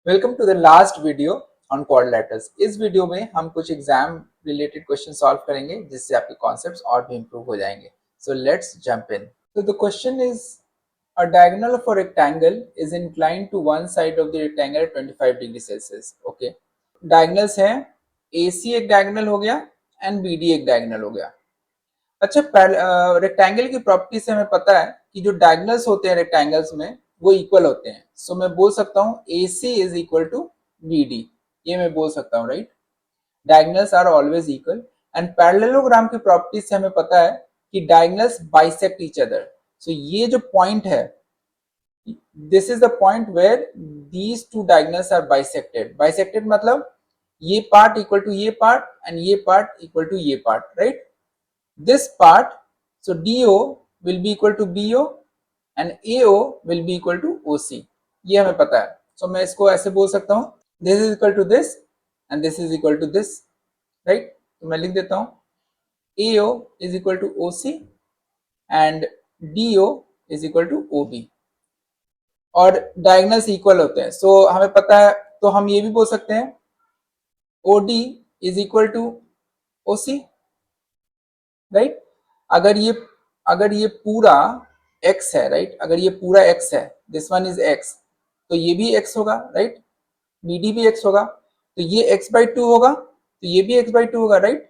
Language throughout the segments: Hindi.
Welcome to the last video on quadrilaterals. इस वीडियो में हम कुछ एग्जाम रिलेटेड क्वेश्चन सॉल्व करेंगे जिससे आपके कॉन्सेप्ट्स और भी इंप्रूव हो जाएंगे। So let's jump in. तो the question is a diagonal of a rectangle is inclined to one side of the rectangle 25 degree Celsius. Okay, diagonals हैं, AC एक डायगोनल हो गया एंड BD एक डायगोनल हो गया। अच्छा, रेक्टेंगल की प्रॉपर्टी से हमें पता है कि जो डायगोनल्स होते हैं रेक्टेंगल्स में वो इक्वल होते हैं। सो मैं बोल सकता हूँ AC is equal to BD, ये मैं बोल सकता हूँ, right. Diagonals are always equal and parallelogram की प्रॉपर्टी से हमें पता है कि diagonals bisect each other. So ये जो पॉइंट है, this is the point where these two diagonals are bisected. Bisected मतलब ये पार्ट इक्वल टू ये पार्ट एंड ये पार्ट इक्वल टू ये part, right. This part, so DO will be equal to BO and AO will be equal to OC, ये हमें पता है। so मैं इसको ऐसे बोल सकता हूँ, this is equal to this and this is equal to this, right। तो मैं लिख देता हूँ AO is equal to OC and DO is equal to OB और डायगोनल्स इक्वल होते हैं। so हमें पता है, तो हम ये भी बोल सकते हैं OD is equal to OC, right. अगर ये पूरा x है, राइट, अगर ये पूरा x है, दिस वन इज x, तो ये भी x होगा, राइट। BD भी x होगा, तो ये x/2 होगा, तो ये भी x/2 होगा, राइट।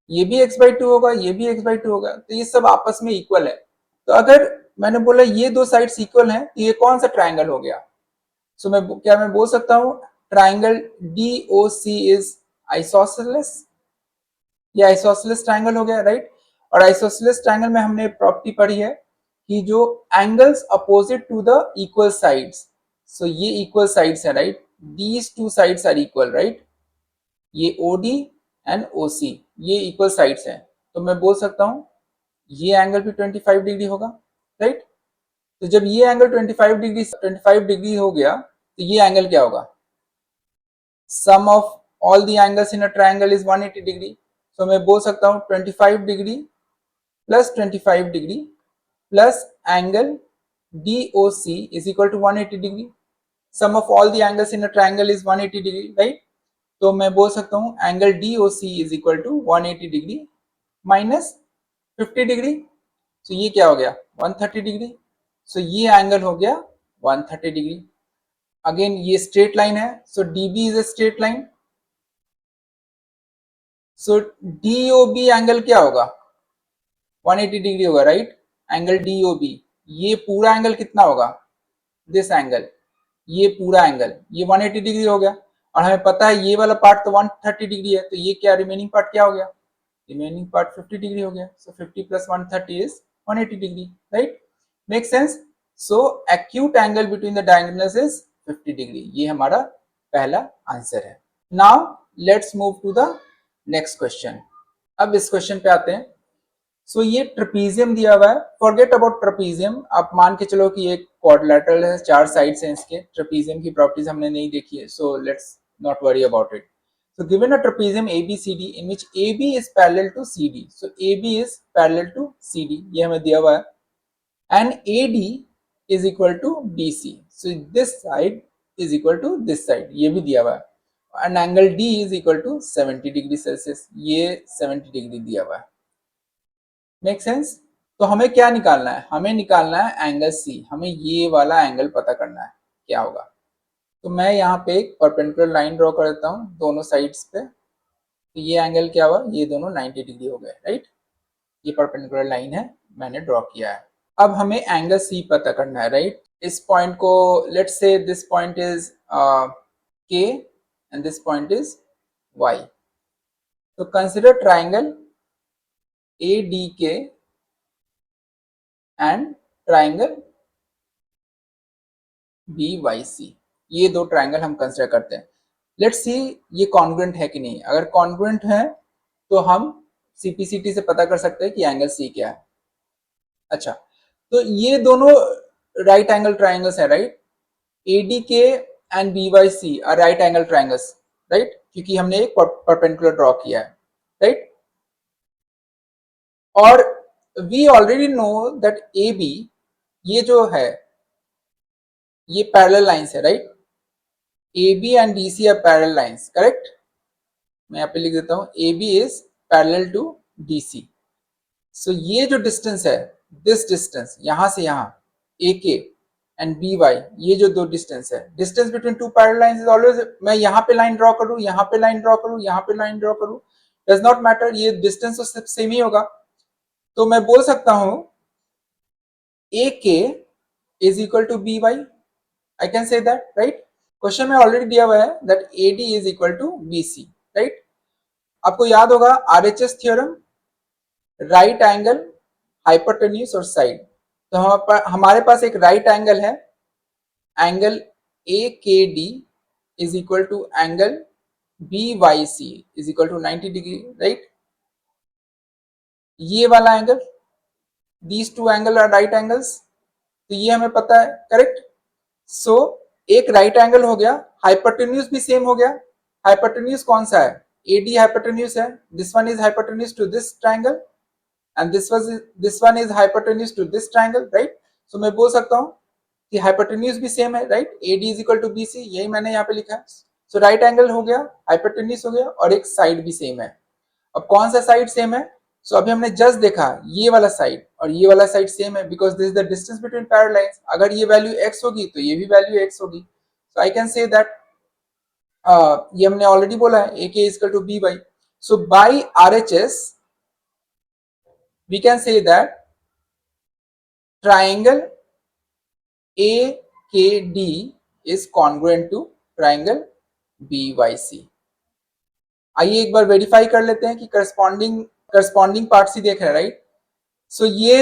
ये भी x/2 होगा, ये भी x/2 होगा, तो ये सब आपस में इक्वल है। तो अगर मैंने बोला ये दो साइड्स इक्वल हैं, तो ये कौन सा ट्राइंगल हो गया। सो मैं बोल सकता हूँ ट्राइंगल DOC इज आइसोसेलेस, ये आइसोसेलेस ट्राइंगल हो गया, राइट। और आइसोसेलेस ट्राइंगल में हमने प्रॉपर्टी पढ़ी है कि जो angles opposite to the equal sides, so ये इक्वल साइड्स है, right, these two sides are equal, right. ये OD एंड OC ये इक्वल साइड्स हैं, तो मैं बोल सकता हूँ ये एंगल भी 25 डिग्री होगा, राइट। तो जब ये एंगल 25 डिग्री हो गया, तो ये एंगल क्या होगा, sum of all the angles in a triangle is 180 degree. तो मैं बोल सकता हूँ 25 degree plus 25 degree plus angle DOC is equal to 180 degree. Sum of all the angles in a triangle is 180 degree, right. तो मैं बोल सकता हूँ angle DOC is equal to 180 degree minus 50 degree. तो ये क्या हो गया 130 डिग्री। सो ये एंगल हो गया 130 डिग्री। अगेन ये स्ट्रेट लाइन है, सो DB is a straight line. So DOB angle क्या होगा 180 डिग्री होगा, राइट। एंगल DOB, ये पूरा एंगल कितना होगा, दिस एंगल, ये पूरा एंगल ये 180 डिग्री हो गया। और हमें पता है ये वाला पार्ट तो 130 डिग्री है, तो ये क्या रिमेनिंग पार्ट क्या हो गया, रिमेनिंग पार्ट 50 डिग्री हो गया। So 50 plus 130 is 180 degree, right. Make sense. So acute angle between the diagonals is 50 degree, ये हमारा पहला आंसर है। Now let's move to the next question. अब इस क्वेश्चन पे आते हैं। सो ये ट्रपीजियम दिया हुआ है, फॉरगेट अबाउट ट्रपीजियम, आप मान के चलो कि एक क्वाड्रिलेटरल है, चार साइड्स हैं इसके, ट्रपीजियम की प्रॉपर्टीज हमने नहीं देखी है, so let's not worry about it. So given a trapezium ABCD in which AB is parallel to CD, so AB is parallel to CD, ये हमें दिया हुआ है, and AD is equal to BC, so this side is equal to this side, ये भी दिया हुआ है, and angle D is equal to 70 degree Celsius, ये 70 डिग्री दिया हुआ है। Make sense. तो हमें क्या निकालना है, हमें निकालना है एंगल C, हमें ये वाला एंगल पता करना है क्या होगा। तो मैं यहाँ पे एक परपेंडिकुलर लाइन ड्रॉ कर देता हूँ दोनों साइड्स पे। तो ये एंगल क्या हुआ, ये दोनों 90 डिग्री हो गए, राइट। ये परपेंडिकुलर लाइन है, मैंने ड्रॉ किया है। अब हमें एंगल C पता करना है, राइट। इस पॉइंट को let's say this point is K and this point is Y। तो consider triangle ADK and triangle BYC, ये दो ट्राइंगल हम कंसिडर करते हैं। लेट्स सी ये कॉन्ग्रुएंट है कि नहीं। अगर कॉन्ग्रुएंट है तो हम CPCT से पता कर सकते हैं कि एंगल C क्या है। अच्छा, तो ये दोनों राइट एंगल ट्राइंगल्स है, right. ADK and BYC are right angle triangles, right, क्योंकि हमने एक परपेंडिकुलर ड्रॉ किया है, राइट। और we already know that AB ये जो है ये पैरेलल लाइंस है, right. AB and DC are parallel lines, correct? मैं यहाँ पे लिख देता हूँ AB is parallel to DC. So ये जो डिस्टेंस है, दिस डिस्टेंस यहाँ से यहाँ AK एंड BY, ये जो दो डिस्टेंस है, distance between two parallel lines is always, मैं यहाँ पे लाइन ड्रॉ करूँ, यहाँ पे लाइन ड्रॉ करूँ, यहाँ पे लाइन ड्रॉ करूँ, डज नॉट मैटर, ये डिस्टेंस तो सिर्फ सेम ही होगा. तो मैं बोल सकता हूँ AK is equal to BY. I can say that, right? Question में ऑलरेडी दिया हुआ है that AD is equal to BC, right? आपको याद होगा RHS theorem, right angle, hypotenuse और साइड. तो हमारे पास एक राइट एंगल है, angle AKD is equal to angle BYC is equal to 90 degree, right? ये वाला angle, these two angle are right angles, तो ये हमें पता है, करेक्ट? सो एक राइट एंगल हो गया, हाइपोटेन्यूज भी सेम हो गया. हाइपोटेन्यूज कौन सा है? AD हाइपोटेन्यूज है. This one is hypotenuse to this triangle and this one is hypotenuse to this triangle, right? So मैं बोल सकता हूँ कि हाइपोटेन्यूज भी सेम है, right? AD is equal to BC, यही मैंने यहाँ पे लिखा है. सो राइट एंगल हो गया, हाइपोटेन्यूज हो गया और एक साइड भी सेम है. अब कौन सा साइड सेम है? सो अभी हमने जस्ट देखा ये वाला साइड और ये वाला साइड सेम है because this is the distance between parallel lines. अगर ये वैल्यू x होगी तो ये भी वैल्यू x होगी. सो आई कैन से दैट ये हमने ऑलरेडी बोला है AK is equal to BY. So by RHS we can say that triangle AKD is congruent to triangle BYC. आइए एक बार वेरीफाई कर लेते हैं कि करस्पॉन्डिंग पार्ट्स ही देख रहे हैं, राइट? सो ये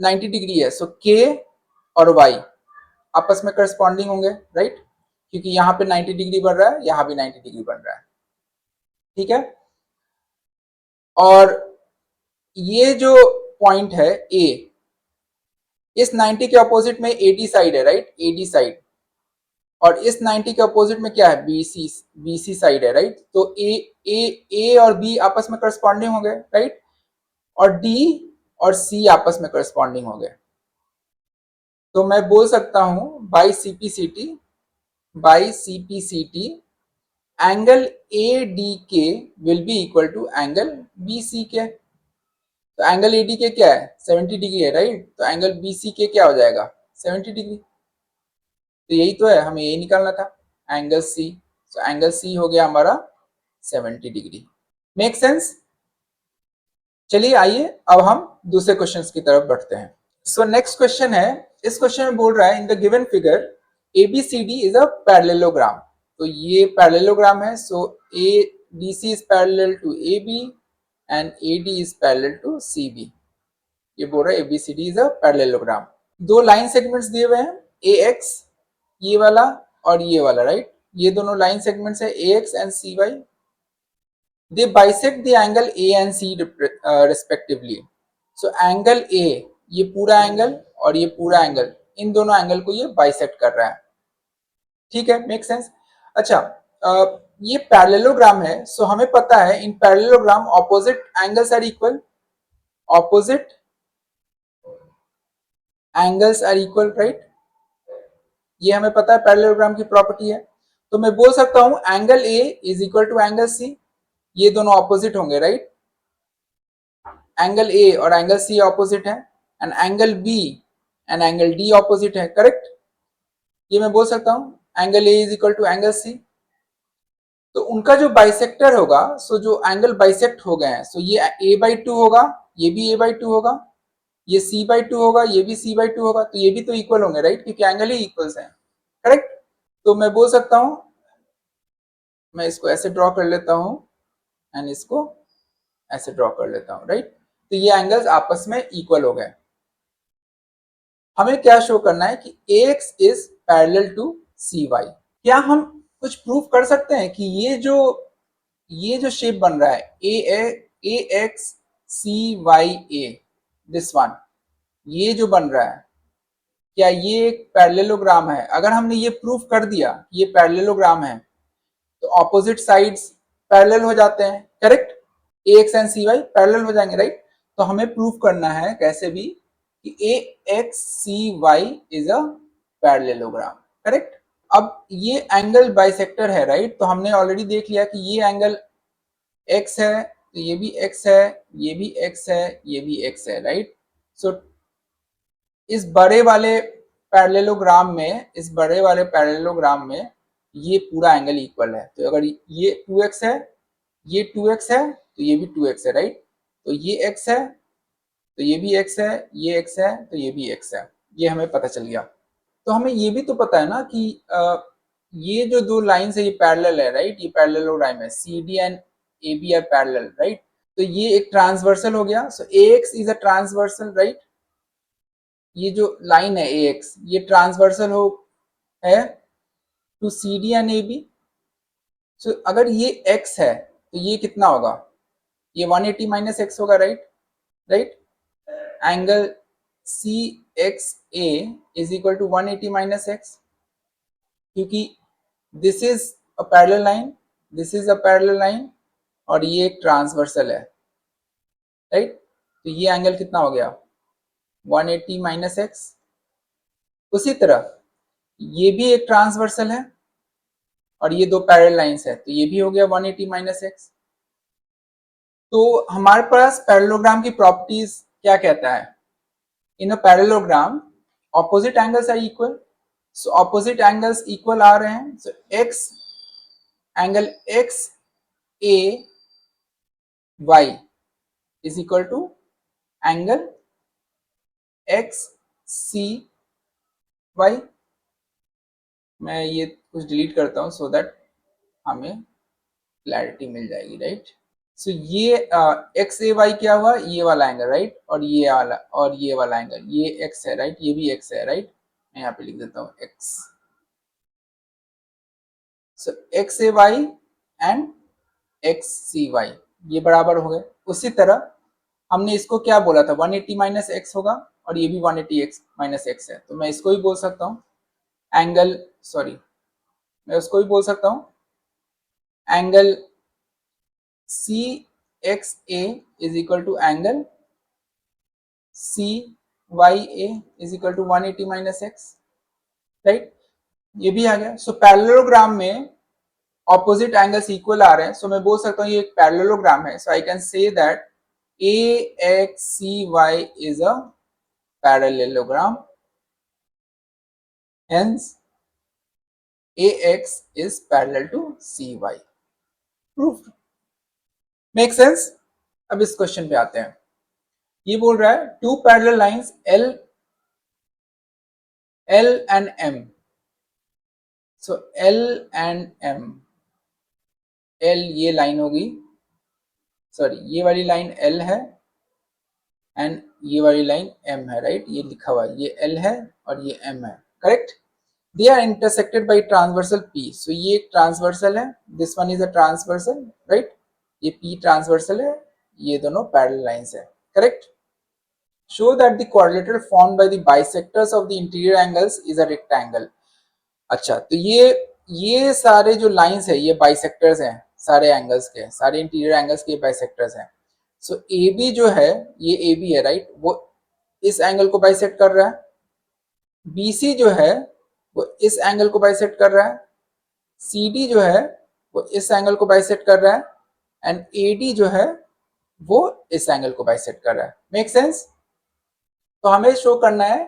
90 डिग्री है, सो K और Y आपस में करस्पॉन्डिंग होंगे, राइट? क्योंकि यहाँ पे 90 डिग्री बन रहा है, यहाँ भी 90 डिग्री बन रहा है, ठीक है? और ये जो पॉइंट है A, इस 90 के अपोजिट में AD साइड है, राइट? AD side. और इस 90 के अपोजिट में क्या है? BC साइड है, राइट? तो A और B आपस में करस्पॉन्डिंग हो गए, राइट? और D और C आपस में करस्पॉन्डिंग हो गए. तो मैं बोल सकता हूं by CPCT angle ADK will be equal to angle BCK. तो एंगल ADK क्या है? 70 डिग्री है, राइट? तो एंगल BCK क्या हो जाएगा? 70 डिग्री. तो यही तो है, हमें यही निकालना था, एंगल C. तो एंगल C हो गया हमारा 70 डिग्री. Make sense? चलिए आइए अब हम दूसरे क्वेश्चन की तरफ बढ़ते हैं. सो नेक्स्ट क्वेश्चन है, इस क्वेश्चन में बोल रहा है in the given figure ABCD is a parallelogram. तो ये पैरेललोग्राम है. So ADC is parallel to AB and AD is parallel to CB. ये बोल रहा है ABCD इज अ पैरेललोग्राम. दो लाइन सेगमेंट्स दिए हुए हैं, AX ये वाला और ये वाला, राइट? ये दोनों लाइन सेगमेंट्स है AX and CY. They bisect the angle A and C respectively. So angle A, ये पूरा एंगल और ये पूरा एंगल, इन दोनों एंगल को ये बाइसेक्ट कर रहा है, ठीक है? Make sense? अच्छा, ये पैरेललोग्राम है. सो हमें पता है in parallelogram opposite angles are equal. Opposite angles are equal, right? ये हमें पता है पैरेललोग्राम की प्रॉपर्टी है. तो मैं बोल सकता हूं angle A is equal to angle C. ये दोनों ऑपोजिट होंगे, राइट? एंगल A और एंगल C ऑपोजिट है and angle B and angle D opposite है, करेक्ट? ये मैं बोल सकता हूं angle A is equal to angle C. तो उनका जो बाइसेक्टर होगा, सो जो एंगल बाइसेक्ट हो गए हैं, सो ये A/2 होगा, ये भी A/2 होगा, ये C/2 होगा, ये भी C/2 होगा. तो ये भी तो इक्वल होंगे, राइट? क्योंकि एंगल ही इक्वल्स हैं, करेक्ट? तो मैं बोल सकता हूं, मैं इसको ऐसे ड्रॉ कर लेता हूं एंड इसको ऐसे ड्रॉ कर लेता हूं, राइट? तो ये एंगल्स आपस में इक्वल हो गए. हमें क्या शो करना है कि AX is parallel to CY. क्या हम कुछ प्रूव कर सकते हैं कि ये जो शेप बन रहा है AXCYA, दिस वन, ये जो बन रहा है, क्या ये एक पैरेललोग्राम है? अगर हमने ये प्रूव कर दिया ये पैरेललोग्राम है तो ऑपोजिट साइड्स पैरेलल हो जाते हैं, correct? AX and CY parallel हो जाएंगे, राइट? तो हमें प्रूव करना है कैसे भी कि AXCY is a parallelogram, correct? अब ये एंगल बाइसेक्टर है, राइट? तो हमने ऑलरेडी देख लिया कि ये एंगल x है, तो ये भी x है, ये भी x है, ये भी x है, राइट? सो इस बड़े वाले पैरेललोग्राम में, इस बड़े वाले पैरेललोग्राम में ये पूरा एंगल इक्वल है। तो अगर ये 2x है, ये 2x है, तो ये भी 2x है, राइट? तो ये x है, तो ये भी x है, ये x है, तो ये भी x है। ये हमें पता चल गया। तो हमें ये भी तो पता है ना कि ये जो दो लाइंस है ये पैरेलल है, राइट? ये पैरेललोग्राम है, C D and A B are parallel, right? तो ये एक ट्रांसवर्सल हो गया। So A X is a transversal, right? ये जो लाइन है ए एक्स, ये ट्रांसवर्सल हो है to C D and A B. So अगर ये x है तो ये कितना होगा? ये 180 माइनस एक्स होगा, right? Right? Angle C X A is equal to 180 minus X, क्योंकि this is a parallel line, this is a parallel line, और ये एक ट्रांसवर्सल है, राइट? तो ये एंगल कितना हो गया? 180 माइनस एक्स। उसी तरह ये भी एक ट्रांसवर्सल है और ये दो पैरेलल लाइंस है, तो ये भी हो गया 180 माइनस एक्स। तो हमारे पास पैरेललोग्राम की प्रॉपर्टीज क्या कहता है? In a parallelogram opposite angles are equal. So opposite angles equal आ रहे हैं। So X angle X A Y is equal to angle X C Y. मैं ये कुछ डिलीट करता हूं सो दैट हमें क्लैरिटी मिल जाएगी, राइट? सो ये एक्स ए वाई क्या हुआ? ये वाला एंगल, राइट? और ये वाला एंगल, ये एक्स है, राइट? ये भी एक्स है, राइट? मैं यहाँ पे लिख देता हूँ X. So X A Y and X C Y ये बराबर हो गए। उसी तरह हमने इसको क्या बोला था? 180 माइनस एक्स होगा, और ये भी 180 एक्स माइनस एक्स है। तो मैं इसको भी बोल सकता हूँ एंगल, सॉरी, मैं उसको भी बोल सकता हूँ angle C X A is equal to angle C Y A is equal to 180 minus X, right? ये भी आ गया। सो पैरेललोग्राम में ऑपोजिट एंगल्स इक्वल आ रहे हैं, सो मैं बोल सकता हूँ ये एक पैरेललोग्राम है। So I can say that A X C Y is a parallelogram, hence ax is parallel to cy। Proof. Make sense? अब इस क्वेश्चन पे आते हैं। ये बोल रहा है two parallel lines L and M। सो L एंड M, L ये लाइन होगी, सॉरी ये वाली लाइन L है एंड ये वाली लाइन M है, राइट? ये लिखा हुआ है, ये L है और ये M है, correct? They are intersected by transversal P। सो ये एक ट्रांसवर्सल है, this one is a transversal, right? ये P ट्रांसवर्सल है, ये दोनों पैरेलल लाइंस है, correct? Show that the quadrilateral formed by the bisectors of the interior angles is a rectangle। अच्छा, तो ये सारे जो लाइंस है ये बाइसेक्टर्स हैं, सारे एंगल्स के, सारे इंटीरियर एंगल्स के बाइसेक्टर्स हैं। सो ए बी जो है, ये ए बी है, राइट? वो इस एंगल को बाइसेक्ट कर रहा है। बी सी जो है वो इस एंगल को बाइसेक्ट कर रहा है। सी डी जो है वो इस एंगल को बाइसेक्ट कर रहा है, एंड ए डी जो है वो इस एंगल को बाइसेक्ट कर रहा है। Make sense? तो हमें शो करना है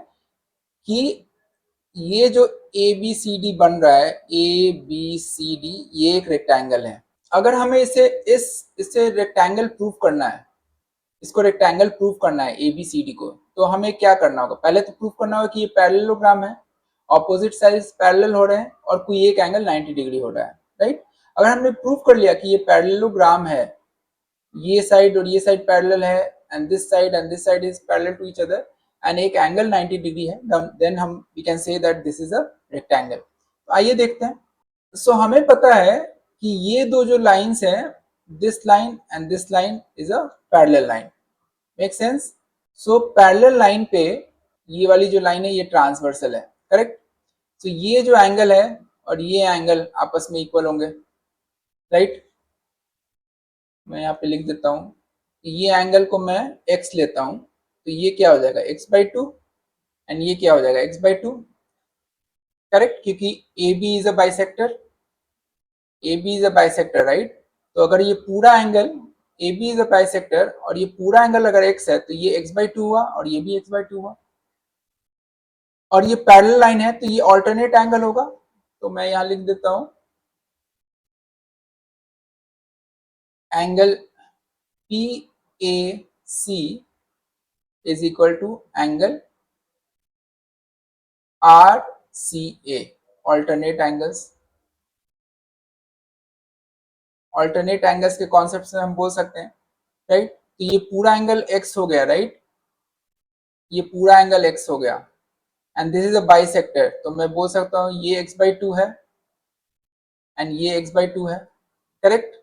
कि ये जो ए बी सी डी बन रहा है, ए बी सी डी, ये एक रेक्टेंगल है। अगर हमें इसे रेक्टेंगल प्रूव करना है, इसको रेक्टेंगल प्रूव करना है ए बी सी डी को, तो हमें क्या करना होगा? पहले तो प्रूव करना होगा कि ये पैरेललोग्राम है, ऑपोजिट साइड्स पैरेलल हो रहे हैं और कोई एक एंगल 90 डिग्री हो रहा है, राइट? अगर हमने प्रूव कर लिया कि ये पैरेललोग्राम है, ये साइड और ये साइड पैरेलल है, and this side is parallel to each other, and एक एंगल 90 डिग्री है, देन हम we can say that this is a rectangle. तो आइए देखते हैं। सो हमें पता है कि ये दो जो लाइंस हैं, this line and this line is a parallel line. Make sense? So parallel line पे ये वाली जो लाइन है ये ट्रांसवर्सल है, करेक्ट? सो ये जो एंगल है और ये एंगल आपस में इक्वल होंगे, राइट? मैं यहाँ पे लिख देता हूँ, ये एंगल को मैं x लेता हूँ, तो ये क्या हो जाएगा? x/2, एंड ये क्या हो जाएगा? x/2। करेक्ट, क्योंकि A B is a bisector, A B is a bisector right. तो अगर ये पूरा angle A B is a bisector और ये पूरा एंगल अगर एक्स है तो ये x/2 हुआ और ये भी x/2 हुआ, और ये पैरेलल लाइन है तो ये ऑल्टरनेट एंगल होगा। तो मैं यहां लिख देता हूं angle P A C is equal to angle R C A, alternate angles. Alternate angles के कॉन्सेप्ट से हम बोल सकते हैं राइट। तो ये पूरा एंगल एक्स हो गया राइट, ये पूरा एंगल एक्स हो गया and this is a bisector, तो मैं बोल सकता हूँ ये x/2 है एंड ये x/2 है, करेक्ट,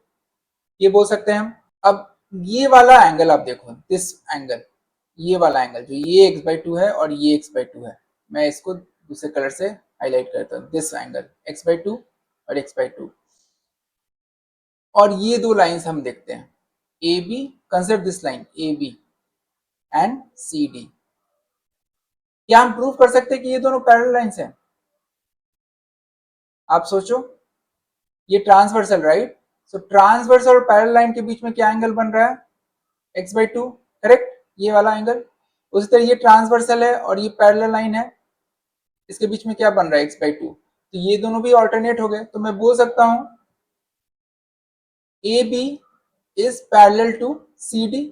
ये बोल सकते हैं हम। अब ये वाला एंगल आप देखो, दिस एंगल, ये वाला एंगल जो ये x/2 है और ये x/2 है, मैं इसको दूसरे कलर से हाईलाइट करता हूँ, दिस एंगल x/2 और x/2, और ये दो लाइंस हम देखते हैं A B, consider this line A B and C D. क्या हम प्रूव कर सकते हैं कि ये दोनों पैरेलल लाइंस हैं? आप सोचो, ये ट्रांसवर्सल राइट, सो ट्रांसवर्सल और पैरेलल लाइन के बीच में क्या एंगल बन रहा है? x/2, करेक्ट, ये वाला एंगल। उसी तरह ये ट्रांसवर्सल है और ये पैरेलल लाइन है, इसके बीच में क्या बन रहा है? x/2, तो ये दोनों भी ऑल्टरनेट हो गए, तो मैं बोल सकता हूं A B is parallel to C D,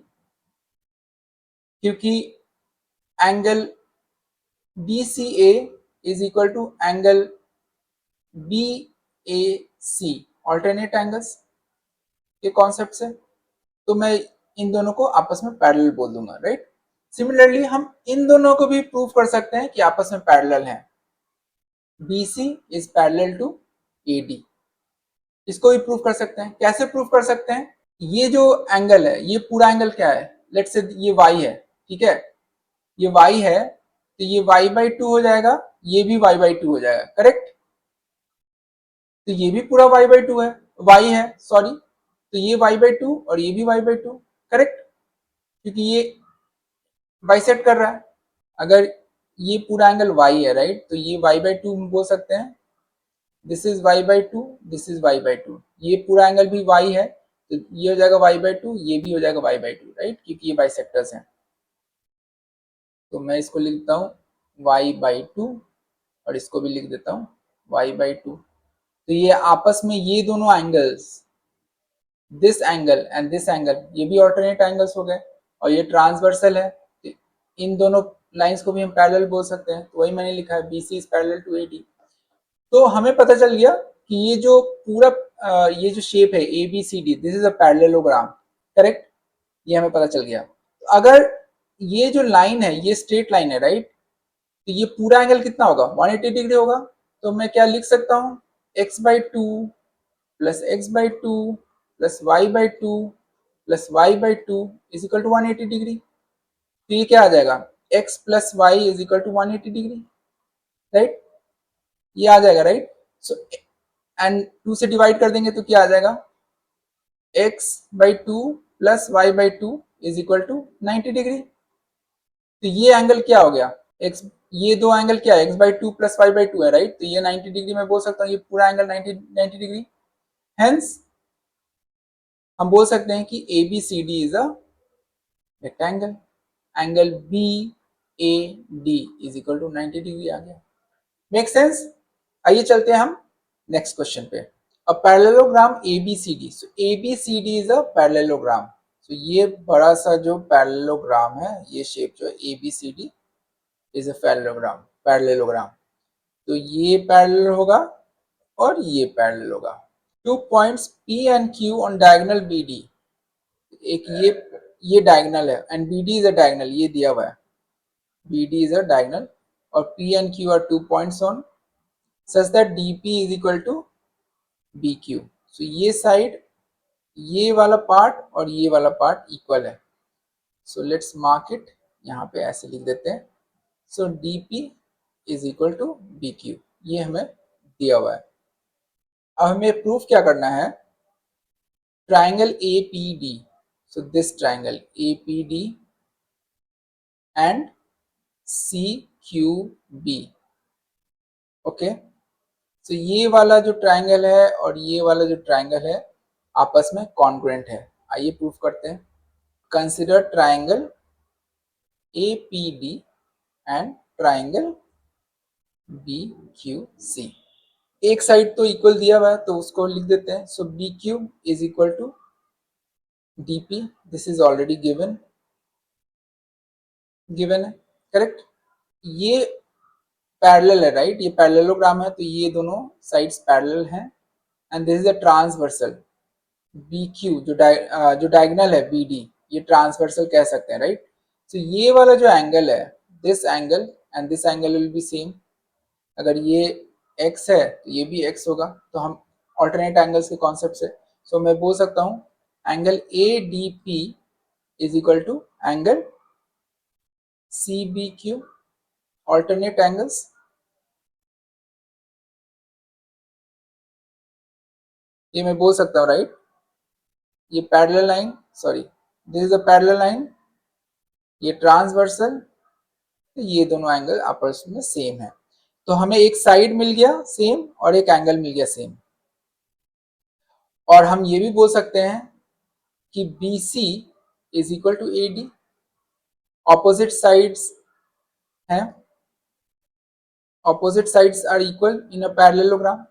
क्योंकि angle B C A is equal to angle B A C, alternate angles के कॉन्सेप्ट से। तो मैं इन दोनों को आपस में पैरेलल बोल दूंगा राइट। सिमिलरली हम इन दोनों को भी प्रूव कर सकते हैं कि आपस में पैरेलल हैं, B C is parallel to A D, इसको भी प्रूव कर सकते हैं। कैसे प्रूव कर सकते हैं? ये जो एंगल है, ये पूरा एंगल क्या है? लेट्स से ये y है, ठीक है, ये y है, तो ये y/2 हो जाएगा, ये भी y/2 हो जाएगा, करेक्ट। तो ये भी पूरा y/2 है, y है सॉरी, तो ये y/2 और ये भी y/2, करेक्ट, क्योंकि ये बाइसेक्ट कर रहा है। अगर ये पूरा एंगल y है राइट, तो ये y/2 बोल सकते हैं, this is y/2, this is y/2, ये पूरा एंगल भी y है, तो ये हो जाएगा y/2, ये भी हो जाएगा y/2 राइट, क्योंकि ये बाइसेक्टर्स हैं। तो मैं इसको लिख देता हूँ y/2 और इसको भी लिख देता हूँ y/2। तो ये आपस में ये दोनों angles, this angle and this angle, ये भी ऑल्टरनेट एंगल्स हो गए, और ये ट्रांसवर्सल है, तो इन दोनों लाइंस को भी हम पैरेलल बोल सकते हैं, तो वही मैंने लिखा है BC is parallel to AD। तो हमें पता चल गया कि ये जो पूरा ये जो शेप है ABCD, this is a parallelogram, correct, ये हमें पता चल गया। तो अगर ये जो लाइन है ये स्ट्रेट लाइन है राइट, तो ये पूरा एंगल कितना होगा? 180 डिग्री होगा। तो मैं क्या लिख सकता हूँ? x/2 plus x/2 plus y/2 plus y/2 is equal to 180 degree. तो ये क्या आ जाएगा? x plus Y is equal to 180 degree, right, ये आ जाएगा राइट। सो एंड 2 से डिवाइड कर देंगे तो क्या आ जाएगा? x/2 plus y/2 is equal to 90 degree. तो ये एंगल क्या हो गया? x, ये दो एंगल क्या है? x/2 प्लस y/2 है राइट, तो ये 90 डिग्री मैं बोल सकता हूँ, ये पूरा एंगल 90 डिग्री। हेंस हम बोल सकते हैं कि ABCD is a rectangle, angle BAD is equal to 90 degree आ गया। Make sense? आइए चलते हैं हम नेक्स्ट क्वेश्चन पे। A parallelogram ABCD, so ABCD is a parallelogram. So ये बड़ा सा जो पैरेललोग्राम है, ये शेप जो है ABCD इज अ पैरेललोग्राम। तो ये पैरेलल होगा और ये पैरेलल होगा। 2 points P and Q on diagonal BD, एक ये डायगोनल है and BD is a diagonal, ये दिया हुआ है, BD is a diagonal, और P and Q are 2 points on such that DP is equal to BQ। So ये साइड, ये वाला पार्ट और ये वाला पार्ट इक्वल है। सो लेट्स मार्क इट, यहाँ पे ऐसे लिख देते हैं। सो DP is equal to BQ, ये हमें दिया हुआ है। अब हमें प्रूफ क्या करना है? Triangle APD, so this triangle APD and CQB, okay, तो ये वाला जो ट्राइंगल है और ये वाला जो ट्राइंगल है आपस में कॉन्ग्रुएंट है। आइए प्रूफ करते हैं। Consider triangle APD and triangle BQC। एक साइड तो इक्वल दिया हुआ है तो उसको लिख देते हैं। So BQ is equal to DP, this is already given है, करेक्ट। ये पैरेलल है, राइट, ये पैरेललोग्राम है तो ये दोनों साइड्स पैरेलल हैं। And this is a transversal BQ जो डायगोनल है BD, ये ट्रांसवर्सल कह सकते हैं, राइट। तो ये वाला जो एंगल है, this angle and this angle will B same. अगर ये x है तो ये भी x होगा, तो हम ऑल्टरनेट एंगल्स के कॉन्सेप्ट से सो मैं बोल सकता हूँ angle ADP is equal to angle CBQ, alternate angles. ये मैं बोल सकता हूँ, राइट। ये parallel line, sorry, this is a parallel line, ये ट्रांसवर्सल, तो ये दोनों एंगल आपस में सेम है। तो हमें एक साइड मिल गया सेम और एक एंगल मिल गया सेम। और हम ये भी बोल सकते हैं कि BC is equal to AD, opposite sides हैं, opposite sides are equal in a parallelogram.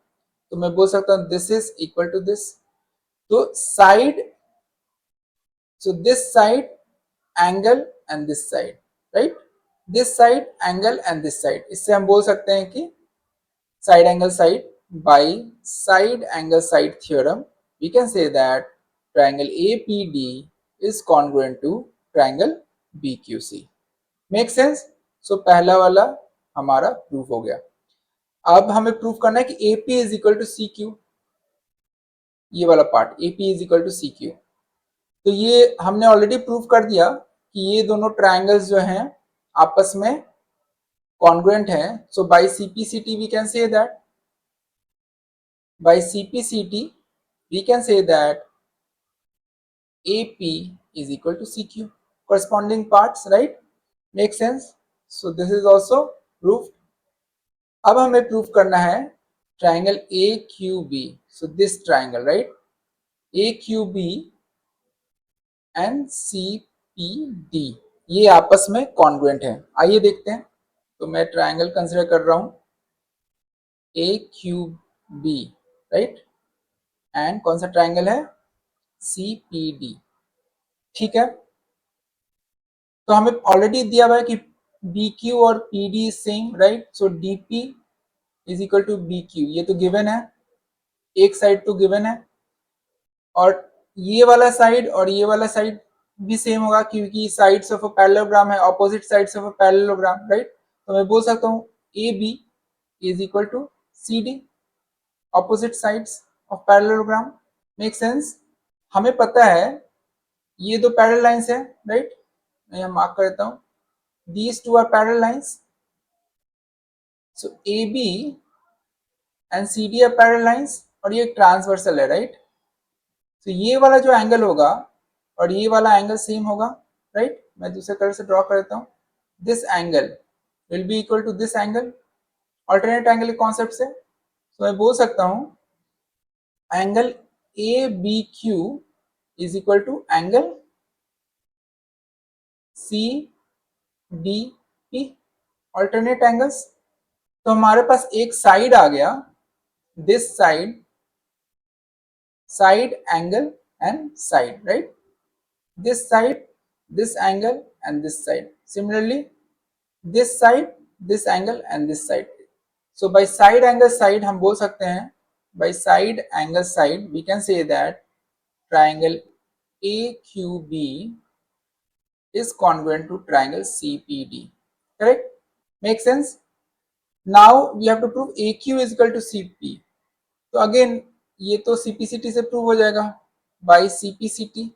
तो मैं बोल सकता हूँ this is equal to this. तो side, so this side angle and this side, right, this side angle and this side, इससे हम बोल सकते हैं कि side angle side, by side angle side theorem we can say that triangle APD is congruent to triangle BQC। Make sense. So पहला वाला हमारा प्रूफ हो गया। अब हमें प्रूफ करना है कि AP is equal to CQ, ये वाला part AP is equal to CQ। तो ये हमने ऑलरेडी प्रूफ कर दिया कि ये दोनों ट्राइंगल्स जो हैं आपस में कॉन्ग्रुएंट हैं। So by CPCT we can say that, by CPCT we can say that AP is equal to CQ, corresponding parts, right, make sense। so this is also proved। अब हमें प्रूफ करना है triangle AQB, so this triangle, right, AQB and CPD ये आपस में कॉन्ग्रुएंट है। आइए देखते हैं। तो मैं ट्राइंगल कंसिडर कर रहा हूं AQB, राइट, एंड कौन सा ट्राइंगल है CPD, ठीक है। तो हमें ऑलरेडी दिया हुआ है कि BQ और PD same, right. So DP is equal to BQ, ये तो गिवन है, एक साइड तो गिवन है, और ये वाला साइड और ये वाला साइड भी सेम होगा क्योंकि साइड्स ऑफ अ पैरेललोग्राम है, opposite sides of a parallelogram, right. तो मैं बोल सकता हूँ AB is equal to CD, opposite sides of parallelogram, make sense. हमें पता है ये दो पैरेलल लाइंस है, राइट, मैं यहाँ मार्क कर देता हूँ, these two are parallel lines, so AB and CD are parallel lines, और ये ट्रांसवर्सल है, राइट। तो ये वाला जो एंगल होगा और ये वाला एंगल सेम होगा, राइट। मैं दूसरे कलर से ड्रॉ कर देता हूँ, this angle will be equal to this angle, alternate angle के कॉन्सेप्ट से। तो मैं बोल सकता हूँ angle ABQ is equal to angle CDP, alternate angles. तो हमारे पास एक साइड आ गया, this side angle and side, right, this side, this angle and this side, similarly this side, this angle and this side। so by side angle side हम बोल सकते हैं, by side angle side we can say that triangle AQB is congruent to triangle CPD, correct, make sense। now we have to prove AQ is equal to CP। तो अगेन ये तो CPCT से प्रूव हो जाएगा, बाई CPCT,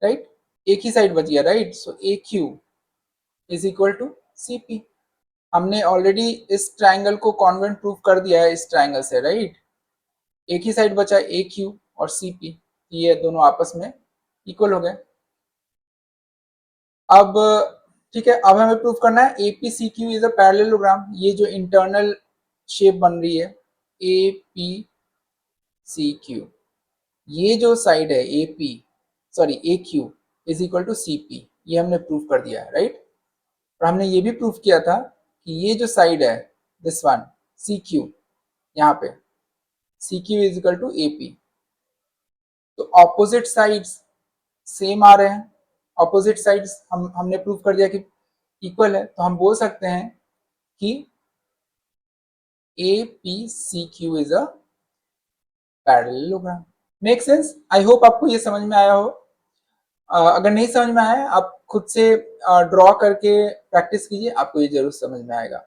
राइट, एक ही साइड बच गया, right. So AQ is equal to CP। हमने ऑलरेडी इस ट्राइंगल को कॉन्वेंट प्रूव कर दिया है इस ट्राइंगल से, राइट। एक ही साइड बचा AQ और CP, ये दोनों आपस में इक्वल हो गए। अब ठीक है, अब हमें प्रूव करना है APCQ इज अ पैरेललोग्राम। ये जो इंटरनल शेप बन रही है ए पी सी क्यू, ये जो साइड है A P sorry A Q is equal to C P, ये हमने प्रूव कर दिया है, राइट। और हमने ये भी प्रूव किया था कि ये जो साइड है दिस वन सी क्यू, यहाँ पे C Q is equal to A P, तो ऑपोजिट साइड्स सेम आ रहे हैं, ऑपोजिट साइड्स हमने प्रूव कर दिया कि इक्वल है, तो हम बोल सकते हैं कि A P C Q is a parallelogram. Make sense? I hope आपको ये समझ में आया हो। अगर नहीं समझ में आया आप खुद से ड्रॉ करके प्रैक्टिस कीजिए, आपको ये जरूर समझ में आएगा।